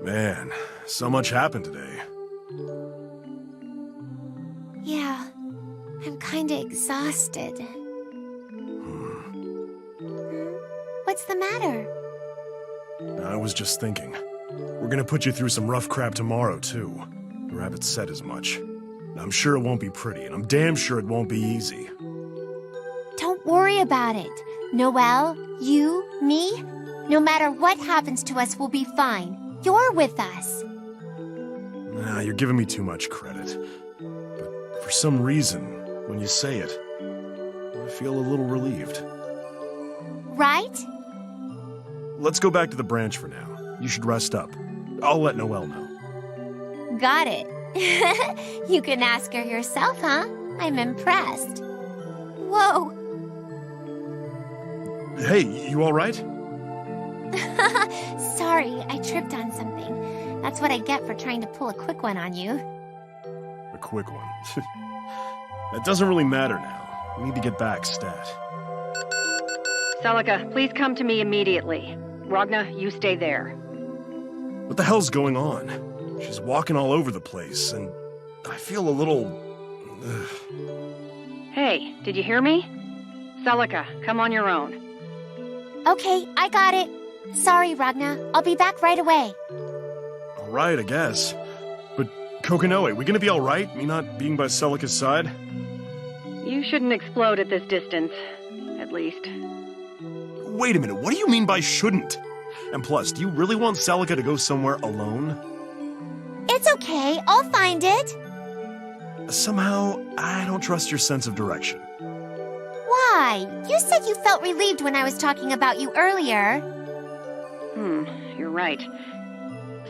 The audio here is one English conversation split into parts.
Man, so much happened today. Yeah, I'm kinda exhausted. What's the matter? I was just thinking. We're gonna put you through some rough crap tomorrow, too. The rabbit said as much. I'm sure it won't be pretty, and I'm damn sure it won't be easy. Don't worry about it. Noelle, you, me, no matter what happens to us, we'll be fine. You're with us. Nah, you're giving me too much credit. But for some reason, when you say it, I feel a little relieved. Right? Let's go back to the branch for now. You should rest up. I'll let Noelle know. Got it. You can ask her yourself, huh? I'm impressed. Whoa. Hey, you all right? Sorry, I tripped on something. That's what I get for trying to pull a quick one on you. A quick one. That doesn't really matter now. We need to get back, stat. Celica, please come to me immediately. Ragna, you stay there. What the hell's going on? She's walking all over the place, and I feel a little... Hey, did you hear me? Celica, come on your own. Okay, I got it. Sorry, Ragna. I'll be back right away. All right, I guess. But, Kokonoe, we gonna be all right? Me not being by Celica's side? You shouldn't explode at this distance. At least. Wait a minute, what do you mean by shouldn't? And plus, do you really want Celica to go somewhere alone? It's okay. I'll find it. Somehow, I don't trust your sense of direction. Why? You said you felt relieved when I was talking about you earlier. You're right.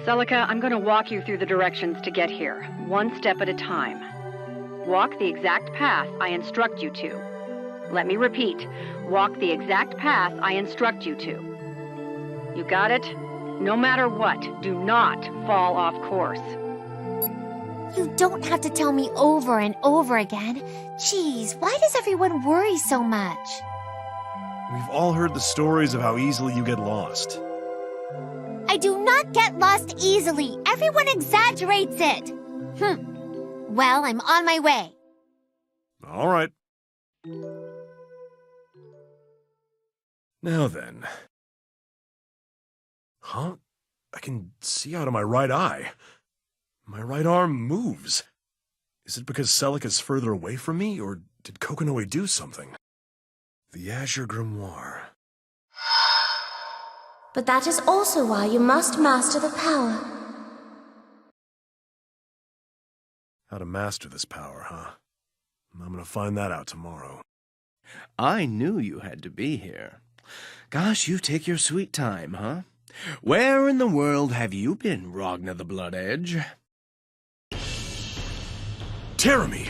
Celica, I'm going to walk you through the directions to get here, one step at a time. Walk the exact path I instruct you to. Let me repeat. Walk the exact path I instruct you to. You got it? No matter what, do not fall off course. You don't have to tell me over and over again. Jeez, why does everyone worry so much? We've all heard the stories of how easily you get lost. I do not get lost easily. Everyone exaggerates it. Well, I'm on my way. All right. Now then. Huh? I can see out of my right eye. My right arm moves. Is it because Celica's further away from me, or did Kokonoe do something? The Azure Grimoire. But that is also why you must master the power. How to master this power, huh? I'm gonna find that out tomorrow. I knew you had to be here. Gosh, you take your sweet time, huh? Where in the world have you been, Ragna the Blood Edge? Teremi!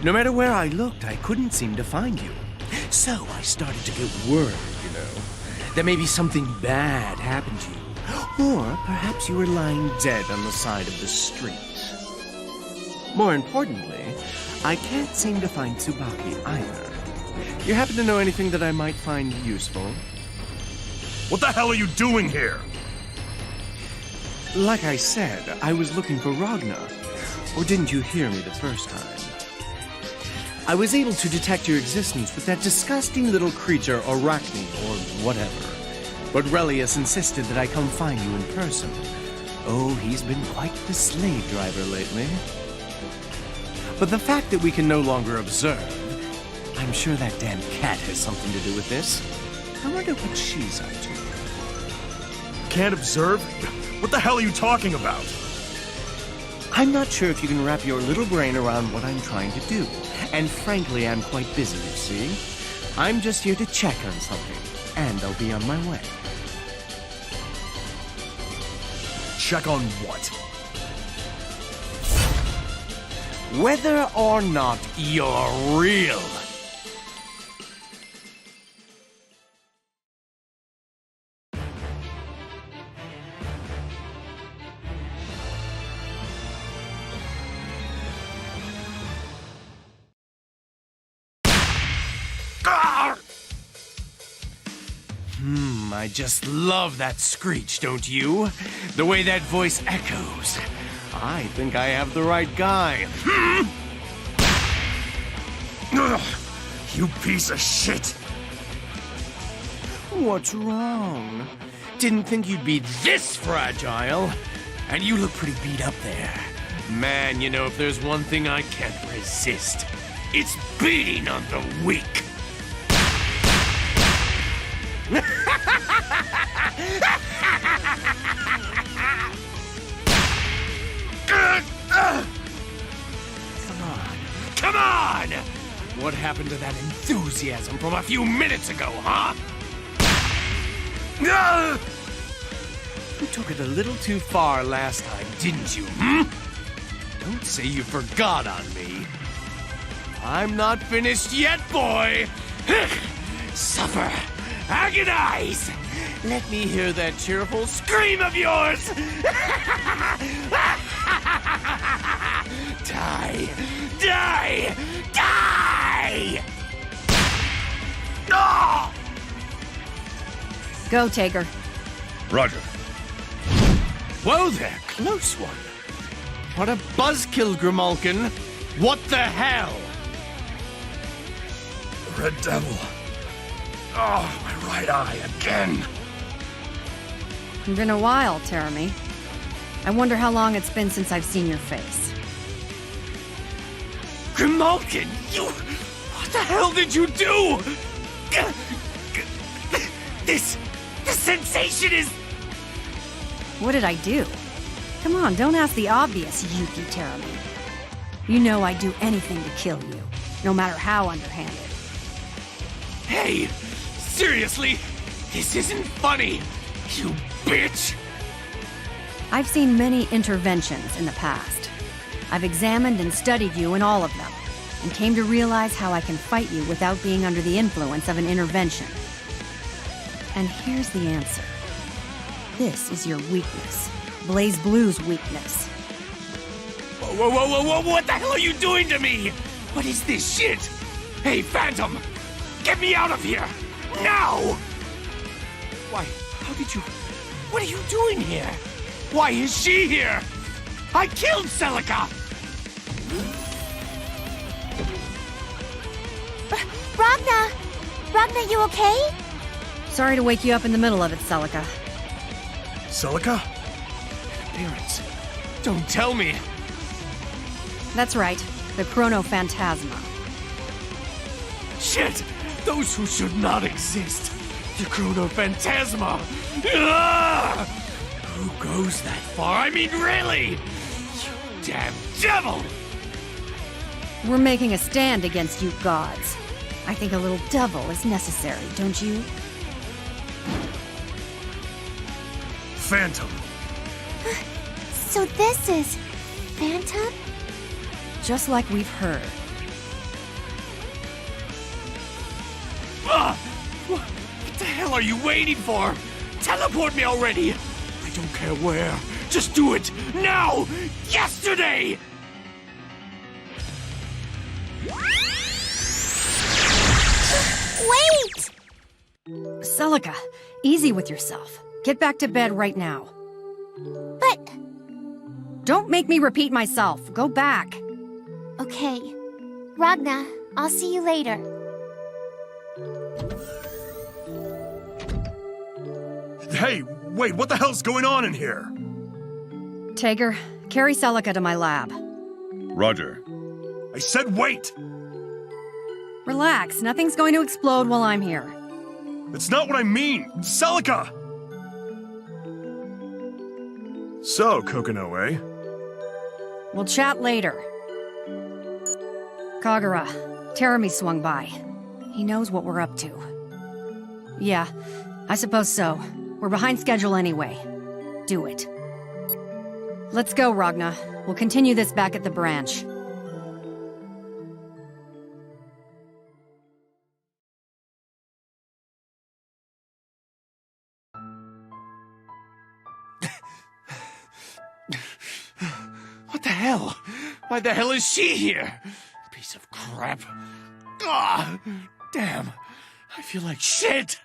No matter where I looked, I couldn't seem to find you. So I started to get worried, that maybe something bad happened to you. Or perhaps you were lying dead on the side of the street. More importantly, I can't seem to find Tsubaki either. You happen to know anything that I might find useful? What the hell are you doing here? Like I said, I was looking for Ragna. Or didn't you hear me the first time? I was able to detect your existence with that disgusting little creature, Arachne, or whatever. But Relius insisted that I come find you in person. Oh, he's been quite the slave driver lately. But the fact that we can no longer observe, I'm sure that damn cat has something to do with this. I wonder what she's up to. Can't observe? What the hell are you talking about? I'm not sure if you can wrap your little brain around what I'm trying to do. And frankly, I'm quite busy, you see. I'm just here to check on something, and I'll be on my way. Check on what? Whether or not you're real. I just love that screech, don't you? The way that voice echoes. I think I have the right guy. Ugh, you piece of shit! What's wrong? Didn't think you'd be this fragile. And you look pretty beat up there. Man, you know, if there's one thing I can't resist, it's beating on the weak. Come on! What happened to that enthusiasm from a few minutes ago, huh? You took it a little too far last time, didn't you, Don't say you forgot on me. I'm not finished yet, boy! Suffer! Agonize! Let me hear that cheerful scream of yours! Die! Die! Die! Oh! Go, Tager. Roger. Whoa there, close one. What a buzzkill, Grimalkin. What the hell? Red Devil. Oh, my right eye again. It's been a while, Teremy. I wonder how long it's been since I've seen your face. Grimalkin, you... What the hell did you do? This sensation is... What did I do? Come on, don't ask the obvious, Yuki Teremy. You know I'd do anything to kill you, no matter how underhanded. Hey, seriously? This isn't funny, you bitch! I've seen many interventions in the past. I've examined and studied you in all of them, and came to realize how I can fight you without being under the influence of an intervention. And here's the answer. This is your weakness. BlazBlue's weakness. Whoa, what the hell are you doing to me? What is this shit? Hey, Phantom! Get me out of here! Now! Why, how did you... What are you doing here? Why is she here? I killed Celica! Ragna! Ragna, you okay? Sorry to wake you up in the middle of it, Celica. Celica? Parents, don't tell me! That's right, the Chronophantasma. Shit! Those who should not exist! The Chronophantasma! Ah! Who goes that far? I mean, really? You damn devil! We're making a stand against you gods. I think a little devil is necessary, don't you? Phantom. So this is... Phantom? Just like we've heard. What the hell are you waiting for? Teleport me already! I don't care where. Just do it! Now! Yesterday! Wait! Celica, easy with yourself. Get back to bed right now. But... Don't make me repeat myself. Go back. Okay. Ragna, I'll see you later. Hey, wait, what the hell's going on in here? Tager, carry Celica to my lab. Roger. I said wait! Relax, nothing's going to explode while I'm here. That's not what I mean! Celica! So, Kokonoe, We'll chat later. Kagura, Teremy swung by. He knows what we're up to. Yeah, I suppose so. We're behind schedule anyway. Do it. Let's go, Ragna. We'll continue this back at the branch. What the hell? Why the hell is she here? Piece of crap. Ah, damn. I feel like shit.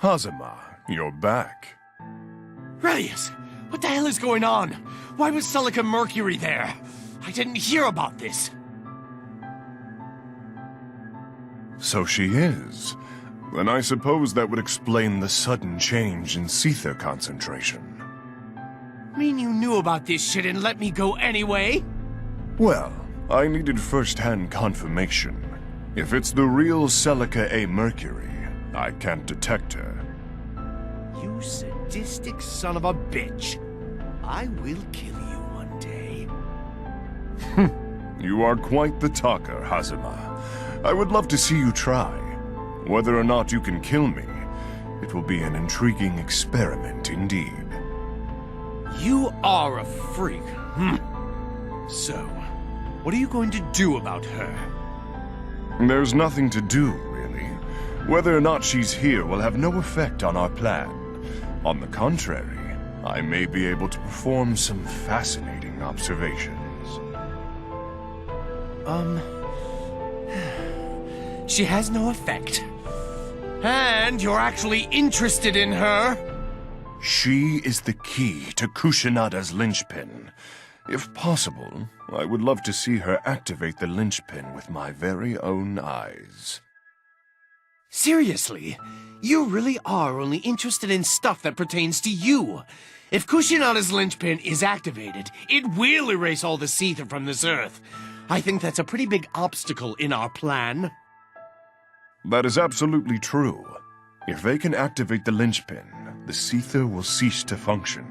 Hazama, you're back. Radius, what the hell is going on? Why was Celica Mercury there? I didn't hear about this. So she is. Then I suppose that would explain the sudden change in Seether concentration. Mean you knew about this shit and let me go anyway? Well, I needed first-hand confirmation. If it's the real Celica A. Mercury, I can't detect her. You sadistic son of a bitch. I will kill you one day. You are quite the talker, Hazama. I would love to see you try. Whether or not you can kill me, it will be an intriguing experiment indeed. You are a freak. So, what are you going to do about her? There's nothing to do, really. Whether or not she's here will have no effect on our plan. On the contrary, I may be able to perform some fascinating observations. She has no effect. And you're actually interested in her? She is the key to Kushinada's linchpin. If possible, I would love to see her activate the linchpin with my very own eyes. Seriously? You really are only interested in stuff that pertains to you. If Kushinada's linchpin is activated, it will erase all the Seether from this earth. I think that's a pretty big obstacle in our plan. That is absolutely true. If they can activate the linchpin, the Seether will cease to function.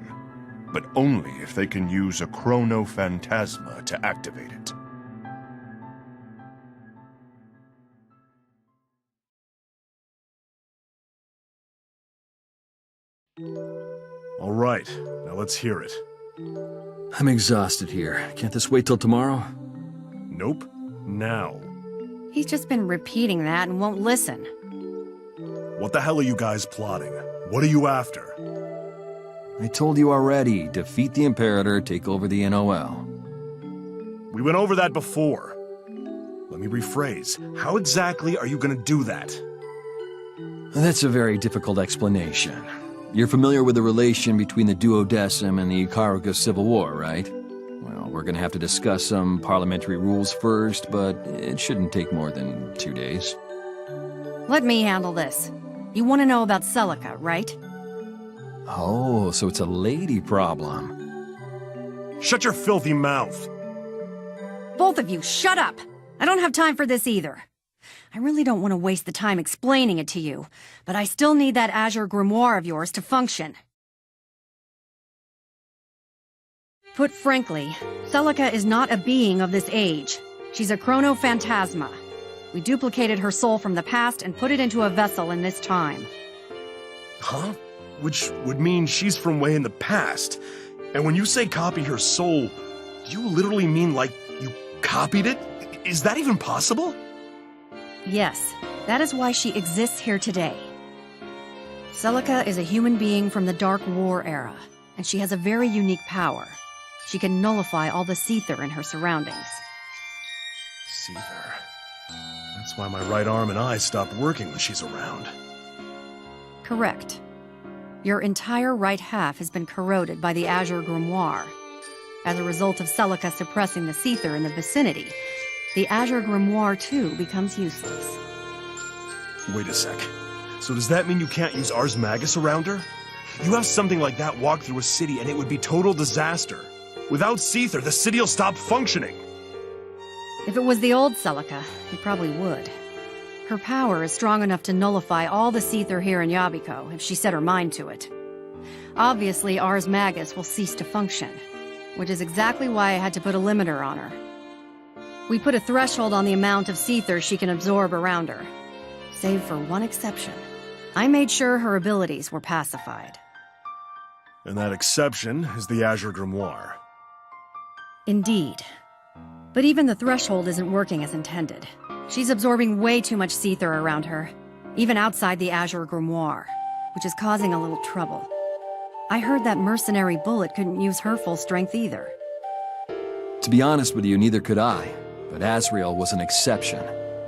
But only if they can use a Chronophantasma to activate it. All right, now let's hear it. I'm exhausted here. Can't this wait till tomorrow? Nope. Now. He's just been repeating that and won't listen. What the hell are you guys plotting? What are you after? I told you already. Defeat the Imperator, take over the NOL. We went over that before. Let me rephrase. How exactly are you gonna do that? That's a very difficult explanation. You're familiar with the relation between the Duodecim and the Ikaruga Civil War, right? Well, we're gonna have to discuss some parliamentary rules first, but it shouldn't take more than 2 days. Let me handle this. You want to know about Celica, right? Oh, so it's a lady problem. Shut your filthy mouth! Both of you, shut up! I don't have time for this either. I really don't want to waste the time explaining it to you, but I still need that Azure Grimoire of yours to function. Put frankly, Celica is not a being of this age. She's a Chronophantasma. We duplicated her soul from the past and put it into a vessel in this time. Huh? Which would mean she's from way in the past. And when you say copy her soul, do you literally mean like you copied it? Is that even possible? Yes, that is why she exists here today. Celica is a human being from the Dark War era, and she has a very unique power. She can nullify all the Seether in her surroundings. Seether. That's why my right arm and eye stop working when she's around. Correct. Your entire right half has been corroded by the Azure Grimoire. As a result of Celica suppressing the Seether in the vicinity, the Azure Grimoire too becomes useless. Wait a sec. So does that mean you can't use Ars Magus around her? You have something like that walk through a city and it would be total disaster. Without Seether, the city'll stop functioning. If it was the old Celica, it probably would. Her power is strong enough to nullify all the Seether here in Yabiko if she set her mind to it. Obviously, Ars Magus will cease to function, which is exactly why I had to put a limiter on her. We put a threshold on the amount of Seether she can absorb around her. Save for one exception. I made sure her abilities were pacified. And that exception is the Azure Grimoire. Indeed. But even the threshold isn't working as intended. She's absorbing way too much Seether around her, even outside the Azure Grimoire, which is causing a little trouble. I heard that mercenary bullet couldn't use her full strength either. To be honest with you, neither could I. But Azrael was an exception.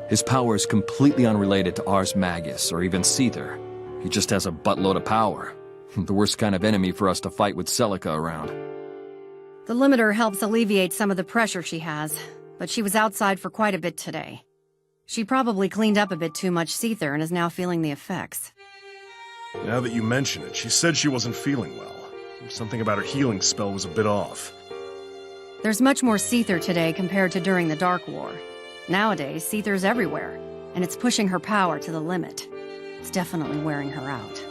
His power is completely unrelated to Ars Magus or even Seether. He just has a buttload of power. The worst kind of enemy for us to fight with Celica around. The limiter helps alleviate some of the pressure she has, but she was outside for quite a bit today. She probably cleaned up a bit too much Seether and is now feeling the effects. Now that you mention it, she said she wasn't feeling well. Something about her healing spell was a bit off. There's much more Seether today compared to during the Dark War. Nowadays, Seether's everywhere, and it's pushing her power to the limit. It's definitely wearing her out.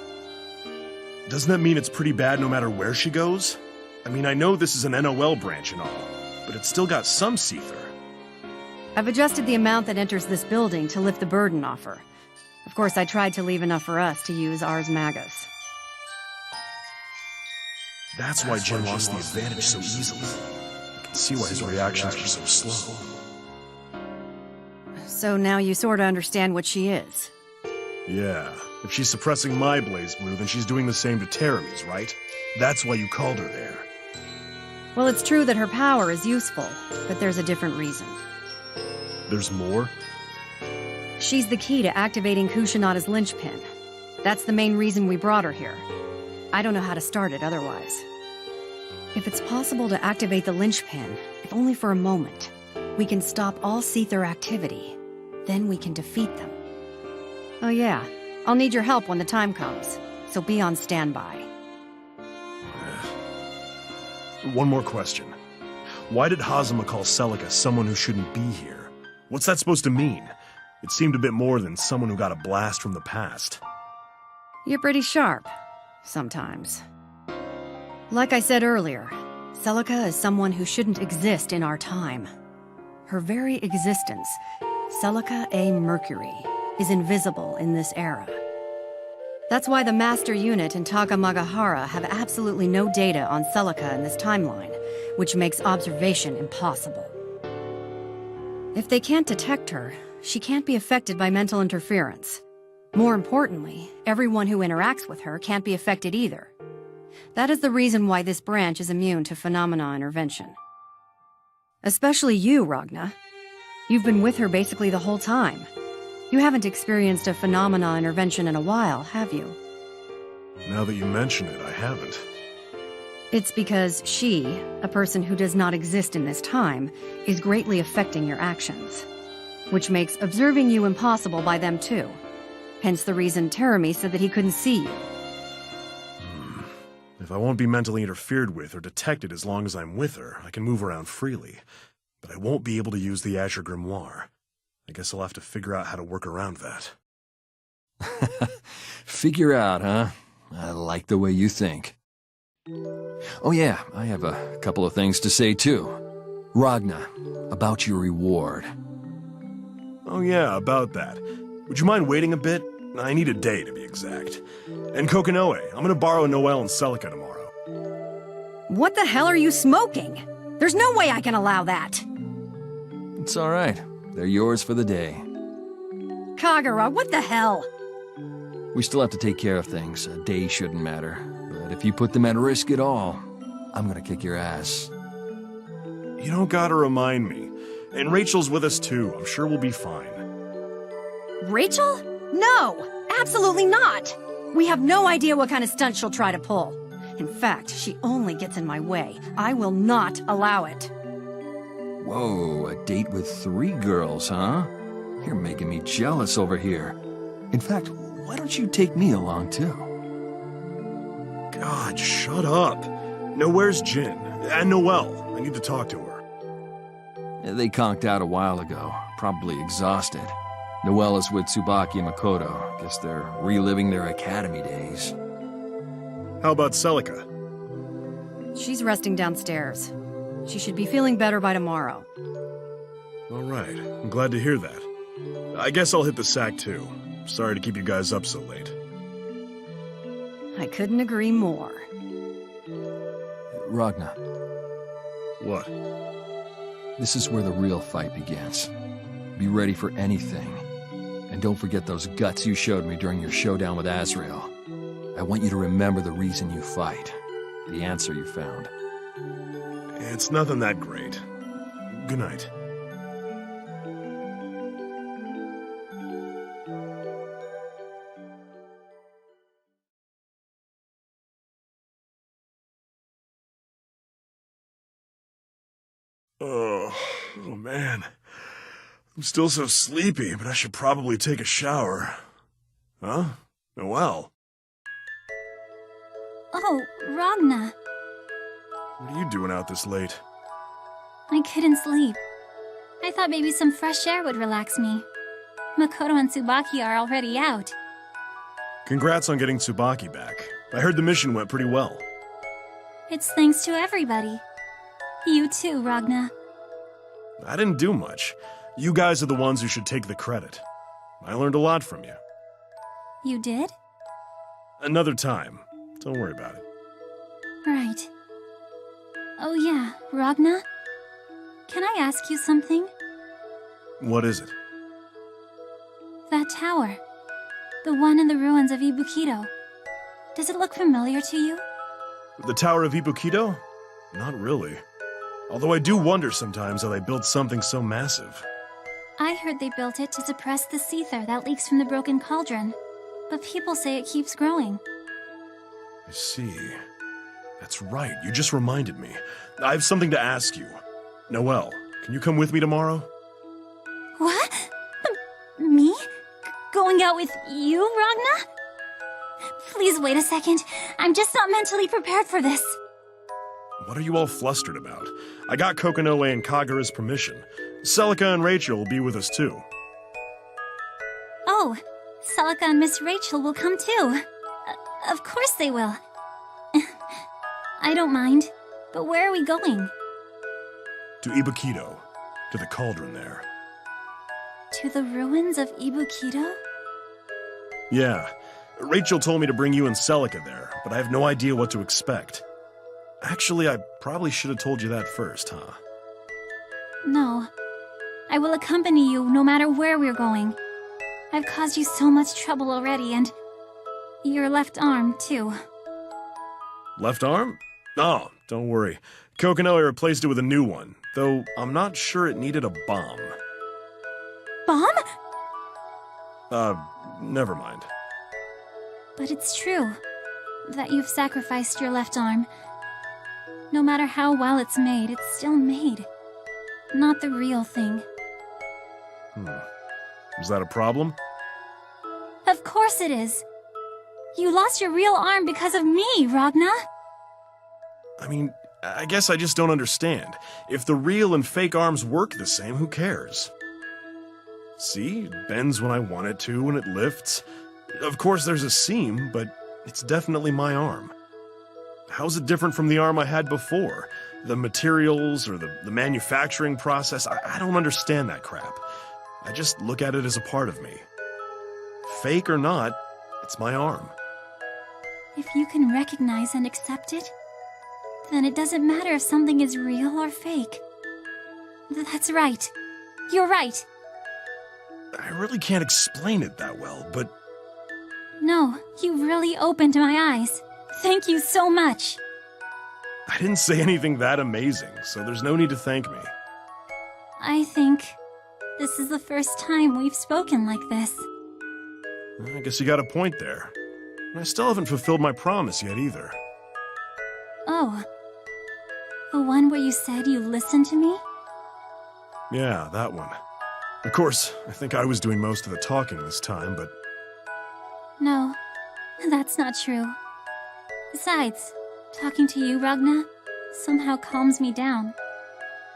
Doesn't that mean it's pretty bad no matter where she goes? I mean, I know this is an NOL branch and all, but it's still got some Seether. I've adjusted the amount that enters this building to lift the burden off her. Of course, I tried to leave enough for us to use Ars Magus. That's why Jin lost the advantage so easily. I can see why his reactions are so slow. So now you sorta understand what she is. Yeah, if she's suppressing my BlazBlue, then she's doing the same to Teremy's, right? That's why you called her there. Well, it's true that her power is useful, but there's a different reason. There's more? She's the key to activating Kushinada's linchpin. That's the main reason we brought her here. I don't know how to start it otherwise. If it's possible to activate the linchpin, if only for a moment, we can stop all Seether activity. Then we can defeat them. Oh yeah, I'll need your help when the time comes, so be on standby. One more question. Why did Hazama call Celica someone who shouldn't be here? What's that supposed to mean? It seemed a bit more than someone who got a blast from the past. You're pretty sharp. Sometimes. Like I said earlier, Celica is someone who shouldn't exist in our time. Her very existence, Celica A. Mercury, is invisible in this era. That's why the Master Unit and Takamagahara have absolutely no data on Celica in this timeline, which makes observation impossible. If they can't detect her, she can't be affected by mental interference. More importantly, everyone who interacts with her can't be affected either. That is the reason why this branch is immune to phenomena intervention. Especially you, Ragna. You've been with her basically the whole time. You haven't experienced a phenomena intervention in a while, have you? Now that you mention it, I haven't. It's because she, a person who does not exist in this time, is greatly affecting your actions. Which makes observing you impossible by them too. Hence the reason Teremy said that he couldn't see you. If I won't be mentally interfered with or detected as long as I'm with her, I can move around freely. But I won't be able to use the Azure Grimoire. I guess I'll have to figure out how to work around that. Figure out, huh? I like the way you think. Oh yeah, I have a couple of things to say too. Ragna, about your reward. Oh yeah, about that. Would you mind waiting a bit? I need a day, to be exact. And Kokonoe, I'm gonna borrow Noelle and Celica tomorrow. What the hell are you smoking? There's no way I can allow that! It's alright. They're yours for the day. Kagura, what the hell? We still have to take care of things. A day shouldn't matter. But if you put them at risk at all, I'm gonna kick your ass. You don't gotta remind me. And Rachel's with us too. I'm sure we'll be fine. Rachel? No! Absolutely not! We have no idea what kind of stunt she'll try to pull. In fact, she only gets in my way. I will not allow it. Whoa, a date with 3 girls, huh? You're making me jealous over here. In fact, why don't you take me along too? God, shut up. Now where's Jin? And Noelle. I need to talk to her. They conked out a while ago, probably exhausted. Noelle is with Tsubaki and Makoto. Guess they're reliving their academy days. How about Celica? She's resting downstairs. She should be feeling better by tomorrow. All right, I'm glad to hear that. I guess I'll hit the sack too. Sorry to keep you guys up so late. I couldn't agree more. Ragna, What? this is where the real fight begins. Be ready for anything. And don't forget those guts you showed me during your showdown with Azrael. I want you to remember the reason you fight. The answer you found. It's nothing that great. Good night. Oh, man. I'm still so sleepy, but I should probably take a shower. Huh? Noelle. Oh, Ragna. What are you doing out this late? I couldn't sleep. I thought maybe some fresh air would relax me. Makoto and Tsubaki are already out. Congrats on getting Tsubaki back. I heard the mission went pretty well. It's thanks to everybody. You too, Ragna. I didn't do much. You guys are the ones who should take the credit. I learned a lot from you. You did? Another time. Don't worry about it. Right. Oh yeah, Ragna? Can I ask you something? What is it? That tower. The one in the ruins of Ibukido. Does it look familiar to you? The Tower of Ibukido? Not really. Although I do wonder sometimes how they built something so massive. I heard they built it to suppress the seether that leaks from the broken cauldron. But people say it keeps growing. I see. That's right, you just reminded me. I have something to ask you. Noelle, can you come with me tomorrow? What? Me? Going out with you, Ragna? Please wait a second. I'm just not mentally prepared for this. What are you all flustered about? I got Kokonoe and Kagura's permission. Celica and Rachel will be with us too. Oh, Celica and Miss Rachel will come too. Of course they will. I don't mind. But where are we going? To Ibukido. To the cauldron there. To the ruins of Ibukido? Yeah. Rachel told me to bring you and Celica there, but I have no idea what to expect. Actually, I probably should have told you that first, huh? No. I will accompany you no matter where we're going. I've caused you so much trouble already, and your left arm, too. Left arm? Oh, don't worry. Kokonoe replaced it with a new one, though I'm not sure it needed a bomb. Bomb? Never mind. But it's true that you've sacrificed your left arm. No matter how well it's made, it's still made. Not the real thing. Is that a problem? Of course it is. You lost your real arm because of me, Ragna. I mean, I guess I just don't understand. If the real and fake arms work the same, who cares? See, it bends when I want it to, and it lifts. Of course there's a seam, but it's definitely my arm. How's it different from the arm I had before? The materials or the manufacturing process? I don't understand that crap. I just look at it as a part of me. Fake or not, it's my arm. If you can recognize and accept it, then it doesn't matter if something is real or fake. That's right. You're right. I really can't explain it that well, but... No, you really opened my eyes. Thank you so much. I didn't say anything that amazing, so there's no need to thank me. I think this is the first time we've spoken like this. I guess you got a point there. I still haven't fulfilled my promise yet either. Oh. The one where you said you listened to me? Yeah, that one. Of course, I think I was doing most of the talking this time, but... No, that's not true. Besides, talking to you, Ragna, somehow calms me down.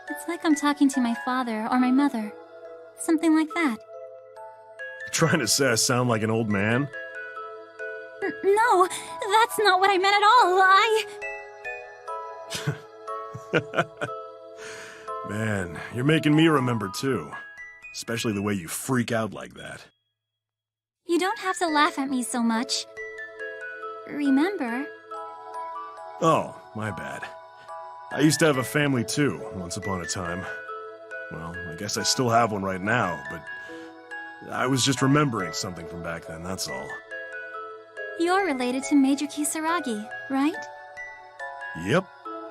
It's like I'm talking to my father or my mother. Something like that. Trying to say I sound like an old man? No, that's not what I meant at all. Man, you're making me remember too. Especially the way you freak out like that. You don't have to laugh at me so much. Remember? Oh, my bad. I used to have a family too, once upon a time. Well, I guess I still have one right now, but I was just remembering something from back then, that's all. You're related to Major Kisaragi, right? Yep,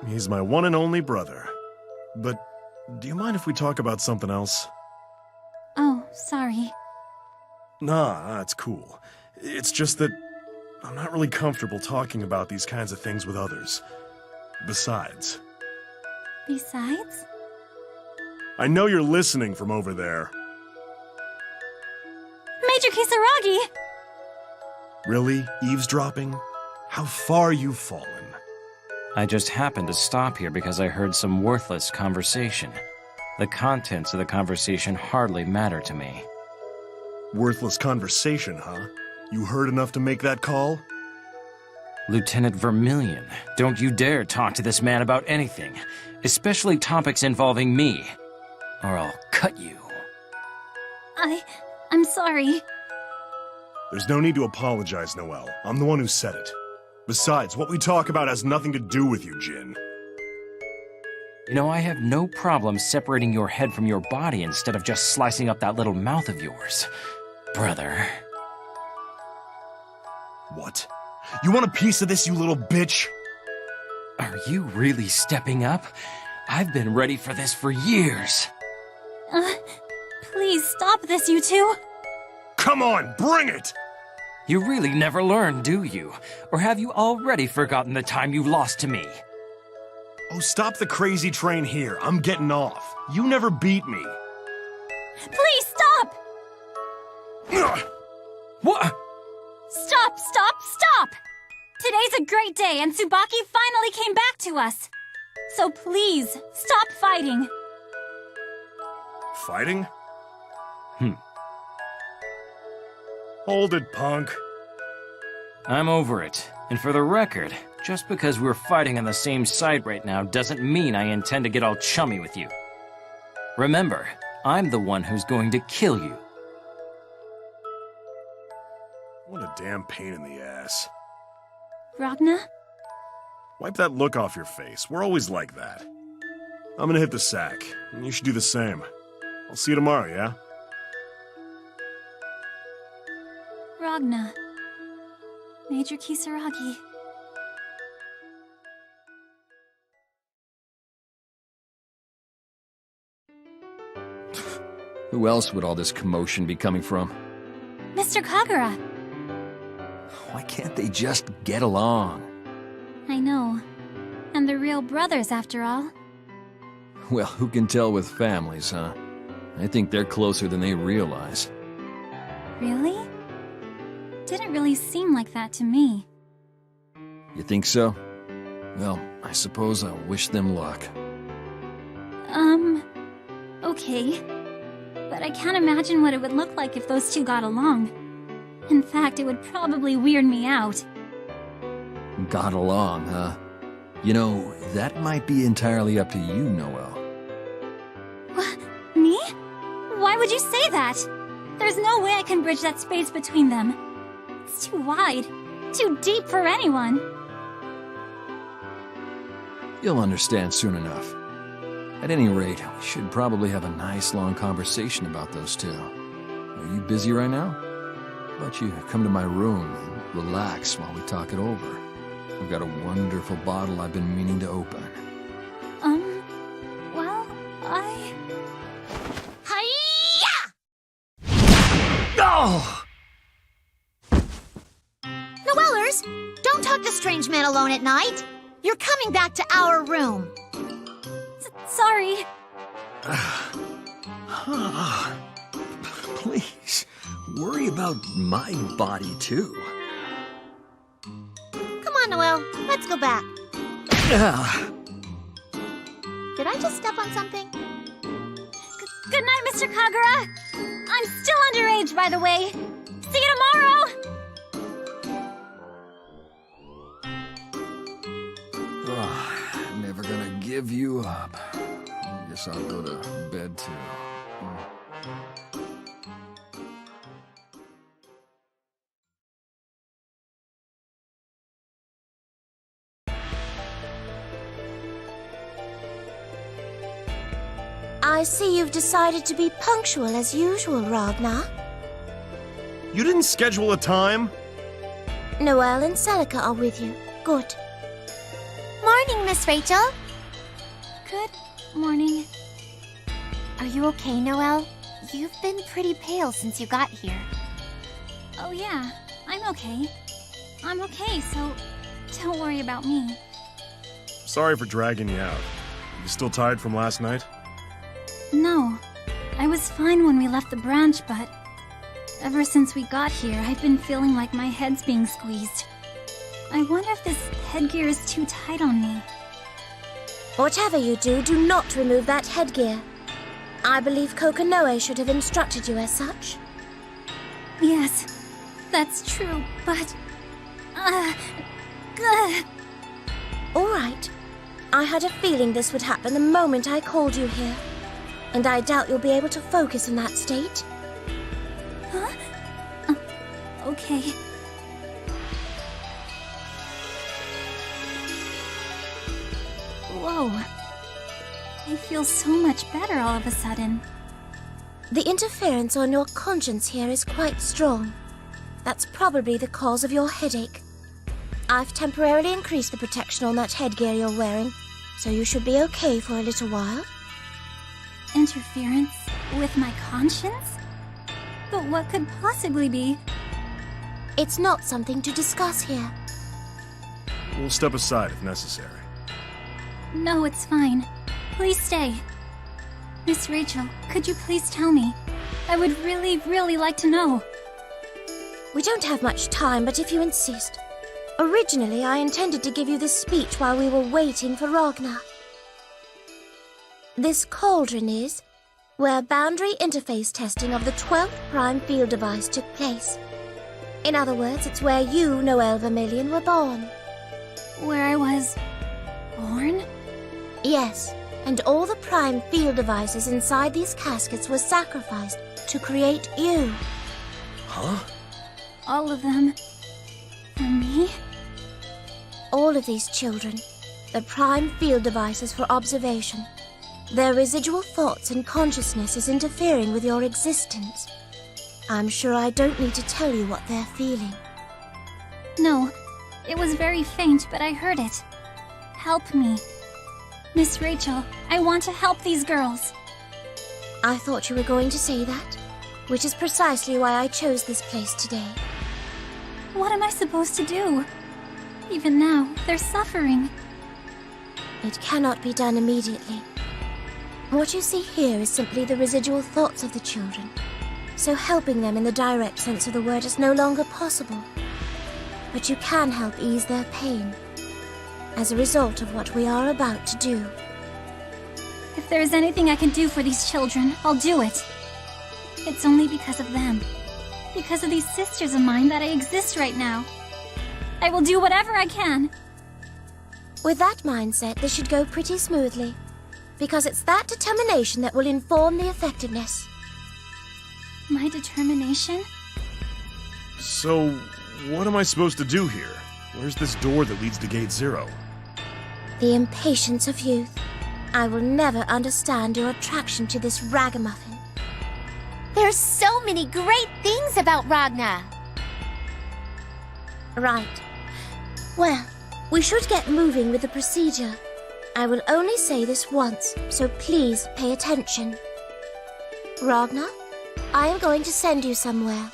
he's my one and only brother. But do you mind if we talk about something else? Oh, sorry. Nah, it's cool. It's just that I'm not really comfortable talking about these kinds of things with others. Besides? Besides? I know you're listening from over there. Major Kisaragi! Really? Eavesdropping? How far you've fallen. I just happened to stop here because I heard some worthless conversation. The contents of the conversation hardly matter to me. Worthless conversation, huh? You heard enough to make that call? Lieutenant Vermillion, don't you dare talk to this man about anything, especially topics involving me, or I'll cut you. I'm sorry. There's no need to apologize, Noelle. I'm the one who said it. Besides, what we talk about has nothing to do with you, Jin. You know, I have no problem separating your head from your body instead of just slicing up that little mouth of yours. Brother. What? You want a piece of this, you little bitch? Are you really stepping up? I've been ready for this for years. Please stop this, you two. Come on, bring it! You really never learn, do you? Or have you already forgotten the time you lost to me? Oh, stop the crazy train here. I'm getting off. You never beat me. Please stop! What? Stop, stop, stop! Today's a great day and Tsubaki finally came back to us. So please, stop fighting. Fighting? Hold it, punk. I'm over it. And for the record, just because we're fighting on the same side right now doesn't mean I intend to get all chummy with you. Remember, I'm the one who's going to kill you. What a damn pain in the ass. Ragna? Wipe that look off your face. We're always like that. I'm gonna hit the sack, and you should do the same. I'll see you tomorrow, yeah? Ragna. Major Kisaragi. Who else would all this commotion be coming from? Mr. Kagura. Why can't they just get along? I know. And they're real brothers, after all. Well, who can tell with families, huh? I think they're closer than they realize. Really? Didn't really seem like that to me. You think so? Well, I suppose I'll wish them luck. Okay. But I can't imagine what it would look like if those two got along. In fact, it would probably weird me out. Got along, huh? You know, that might be entirely up to you, Noelle. What? Me? Why would you say that? There's no way I can bridge that space between them. It's too wide, too deep for anyone. You'll understand soon enough. At any rate, we should probably have a nice long conversation about those two. Are you busy right now? How about you come to my room and relax while we talk it over? I've got a wonderful bottle I've been meaning to open. Well, Hi-ya! Oh! Noellers, don't talk to strange men alone at night. You're coming back to our room. sorry. Please, worry about my body too. Come on, Noelle, let's go back. Did I just step on something? Good night, Mr. Kagura. I'm still underage, by the way. See you tomorrow! Never gonna give you up. Guess I'll go to bed too. I see you've decided to be punctual as usual, Ragna. You didn't schedule a time? Noelle and Celica are with you. Good. Morning, Miss Rachel. Good morning. Are you okay, Noelle? You've been pretty pale since you got here. Oh yeah, I'm okay. I'm okay, so don't worry about me. Sorry for dragging you out. You still tired from last night? No. I was fine when we left the branch, but ever since we got here, I've been feeling like my head's being squeezed. I wonder if this headgear is too tight on me. Whatever you do, do not remove that headgear. I believe Kokonoe should have instructed you as such. Yes, that's true, but... All right. I had a feeling this would happen the moment I called you here. And I doubt you'll be able to focus in that state. Huh? Okay. Whoa. I feel so much better all of a sudden. The interference on your conscience here is quite strong. That's probably the cause of your headache. I've temporarily increased the protection on that headgear you're wearing, so you should be okay for a little while. Interference with my conscience? But what could possibly be? It's not something to discuss here. We'll step aside if necessary. No, it's fine. Please stay. Miss Rachel, could you please tell me? I would really, really like to know. We don't have much time, but if you insist. Originally, I intended to give you this speech while we were waiting for Ragna. This cauldron is where boundary interface testing of the 12th prime field device took place. In other words, it's where you, Noel Vermilion, were born. Where I was... born? Yes, and all the prime field devices inside these caskets were sacrificed to create you. Huh? All of them... for me? All of these children, the prime field devices for observation. Their residual thoughts and consciousness is interfering with your existence. I'm sure I don't need to tell you what they're feeling. No, it was very faint, but I heard it. Help me. Miss Rachel, I want to help these girls. I thought you were going to say that, which is precisely why I chose this place today. What am I supposed to do? Even now, they're suffering. It cannot be done immediately. What you see here is simply the residual thoughts of the children, so helping them in the direct sense of the word is no longer possible. But you can help ease their pain, as a result of what we are about to do. If there is anything I can do for these children, I'll do it. It's only because of them. Because of these sisters of mine that I exist right now. I will do whatever I can. With that mindset, this should go pretty smoothly. Because it's that determination that will inform the effectiveness. My determination? So, what am I supposed to do here? Where's this door that leads to Gate 0? The impatience of youth. I will never understand your attraction to this ragamuffin. There's so many great things about Ragna. Right. Well, we should get moving with the procedure. I will only say this once, so please pay attention. Ragna, I am going to send you somewhere.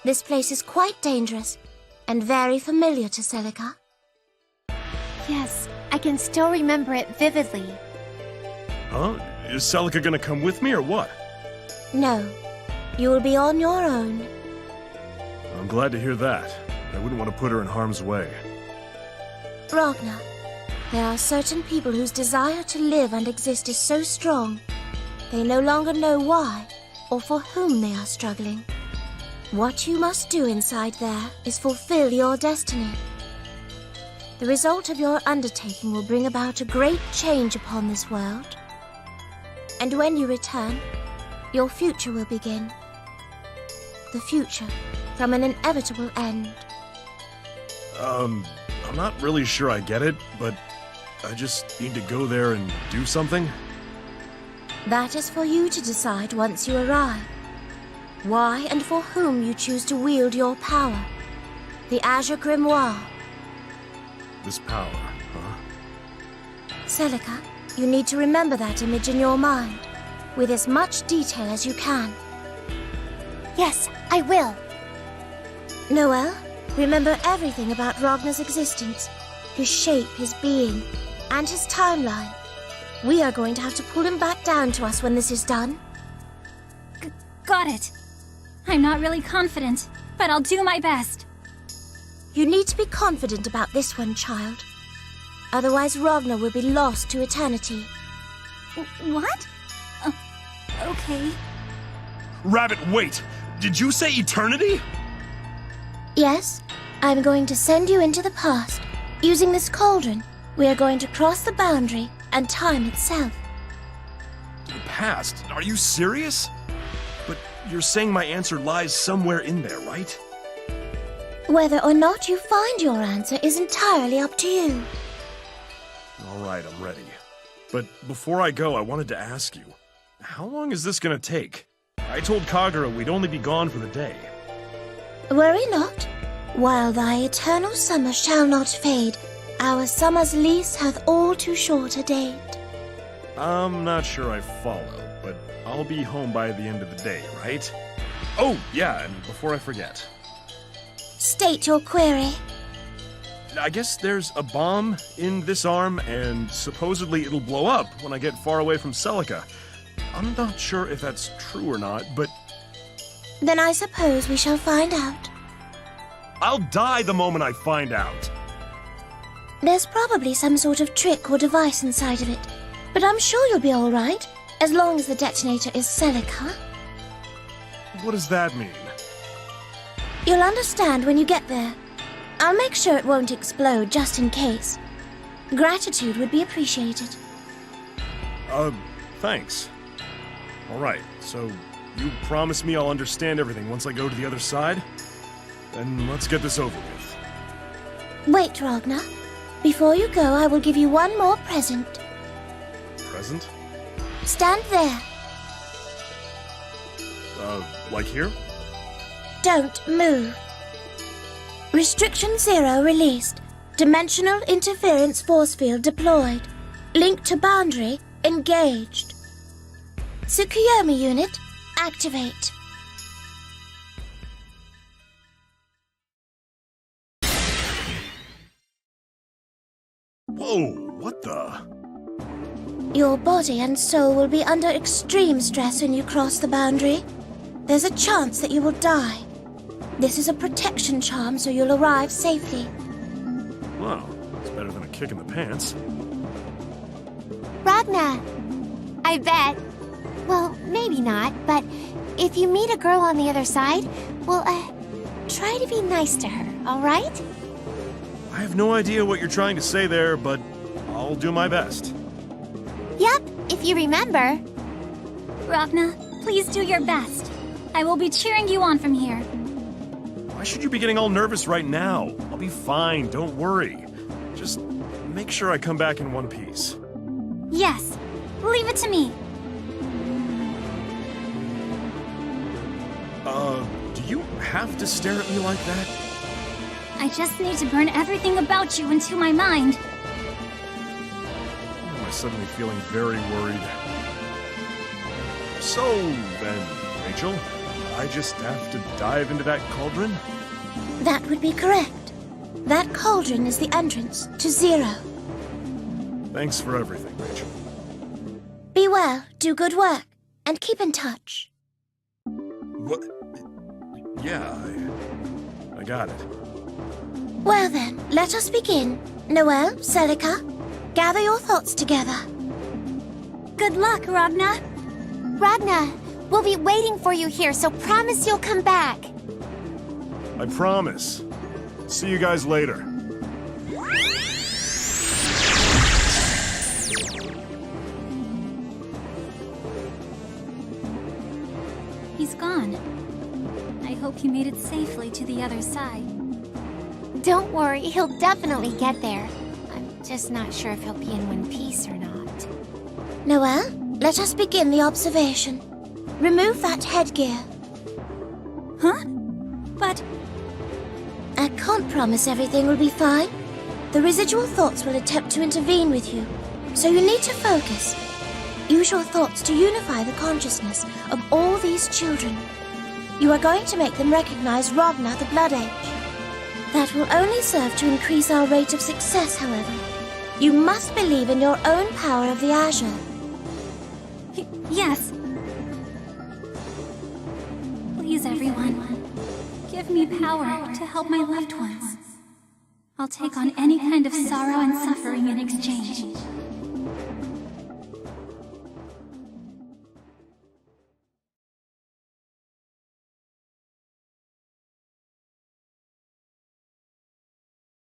This place is quite dangerous, and very familiar to Celica. Yes, I can still remember it vividly. Huh? Is Celica gonna come with me or what? No, you will be on your own. I'm glad to hear that. I wouldn't want to put her in harm's way. Ragna, there are certain people whose desire to live and exist is so strong, they no longer know why or for whom they are struggling. What you must do inside there is fulfill your destiny. The result of your undertaking will bring about a great change upon this world. And when you return, your future will begin. The future from an inevitable end. I'm not really sure I get it, but I just need to go there and do something? That is for you to decide once you arrive. Why and for whom you choose to wield your power. The Azure Grimoire. This power, huh? Celica, you need to remember that image in your mind, with as much detail as you can. Yes, I will. Noel, remember everything about Ragna's existence, his shape, his being, and his timeline. We are going to have to pull him back down to us when this is done. Got it. I'm not really confident, but I'll do my best. You need to be confident about this one, child. Otherwise, Ragna will be lost to eternity. What? Okay. Rabbit, wait! Did you say eternity? Yes, I'm going to send you into the past. Using this cauldron, we are going to cross the boundary and time itself. The past? Are you serious? But you're saying my answer lies somewhere in there, right? Whether or not you find your answer is entirely up to you. All right, I'm ready. But before I go, I wanted to ask you, how long is this gonna take? I told Kagura we'd only be gone for the day. Worry not. While thy eternal summer shall not fade, our summer's lease hath all too short a date. I'm not sure I follow, but I'll be home by the end of the day, right? Oh, yeah, and before I forget, State your query. I guess there's a bomb in this arm, and supposedly it'll blow up when I get far away from Celica. I'm not sure if that's true or not, but Then I suppose we shall find out. I'll die the moment I find out. There's probably some sort of trick or device inside of it, but I'm sure you'll be all right, as long as the detonator is Celica. What does that mean? You'll understand when you get there. I'll make sure it won't explode just in case. Gratitude would be appreciated. Thanks. All right, so you promise me I'll understand everything once I go to the other side? Then let's get this over with. Wait, Ragna. Before you go, I will give you one more present. Present? Stand there. Like here? Don't move. Restriction 0 released. Dimensional interference force field deployed. Link to boundary engaged. Tsukuyomi unit, activate. Whoa, what the? Your body and soul will be under extreme stress when you cross the boundary. There's a chance that you will die. This is a protection charm, so you'll arrive safely. Well, it's better than a kick in the pants. Ragna, I bet. Well, maybe not, but if you meet a girl on the other side, well, try to be nice to her, all right? I have no idea what you're trying to say there, but I'll do my best. Yep, if you remember. Ragna, please do your best. I will be cheering you on from here. Why should you be getting all nervous right now? I'll be fine, don't worry. Just make sure I come back in one piece. Yes, leave it to me. Do you have to stare at me like that? I just need to burn everything about you into my mind. Why am I suddenly feeling very worried? So then, Rachel, I just have to dive into that cauldron? That would be correct. That cauldron is the entrance to 0. Thanks for everything, Rachel. Be well, do good work, and keep in touch. What? Yeah, I got it. Well then, let us begin. Noel, Celica, gather your thoughts together. Good luck, Ragna. Ragna, we'll be waiting for you here, so promise you'll come back. I promise. See you guys later. He's gone. I hope he made it safely to the other side. Don't worry, he'll definitely get there. I'm just not sure if he'll be in one piece or not. Noel, let us begin the observation. Remove that headgear. Huh? But... I can't promise everything will be fine. The residual thoughts will attempt to intervene with you, so you need to focus. Use your thoughts to unify the consciousness of all these children. You are going to make them recognize Ragna the Blood Age. That will only serve to increase our rate of success, however. You must believe in your own power of the Azure. Yes. Please, everyone, give me power to help my loved ones. I'll take on any kind of sorrow and suffering in exchange.